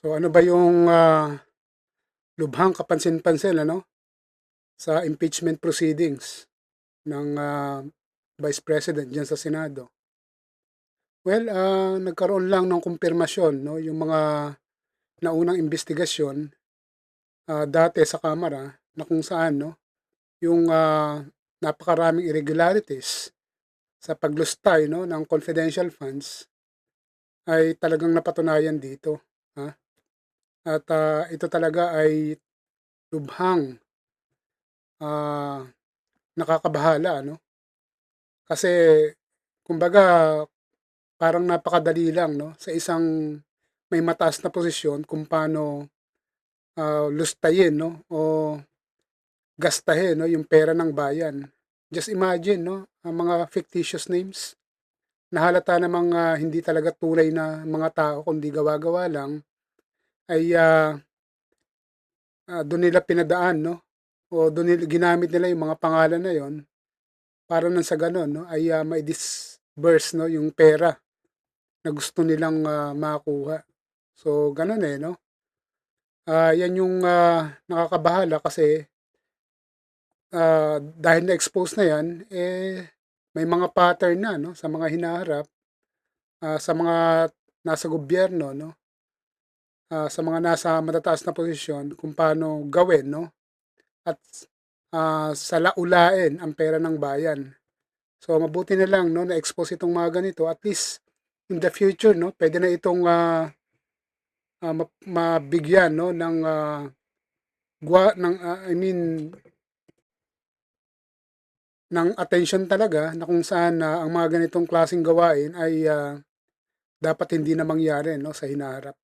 So ano ba yung lubhang kapansin-pansin sa impeachment proceedings ng Vice President diyan sa Senado? Well, nagkaroon lang ng kumpirmasyon yung mga naunang investigasyon dati sa Kamara na kung saan yung napakaraming irregularities sa paglustay ng confidential funds ay talagang napatunayan dito. Ha? At ito talaga ay lubhang ah, nakakabahala, kasi kumbaga parang napakadali lang sa isang may mataas na posisyon kung paano lustayin o gastahin yung pera ng bayan. Just imagine ang mga fictitious names na halata namang hindi talaga tunay na mga tao kundi gawa-gawa lang ay doon nila pinadaan o doon nila ginamit nila yung mga pangalan na yon para nang sa gano'n ay mai-disburse yung pera na gusto nilang makuha. So gano'n, 'yan yung nakakabahala kasi dahil na-expose na 'yan, may mga pattern na sa mga hinaharap, sa mga nasa gobyerno sa mga nasa matataas na posisyon kung paano gawin at salaulain ang pera ng bayan. So mabuti na lang na-expose itong mga ganito, at least in the future puwede na itong mabigyan ng I mean ng attention talaga na kung saan ang mga ganitong klaseng gawain ay dapat hindi na mangyari sa hinaharap.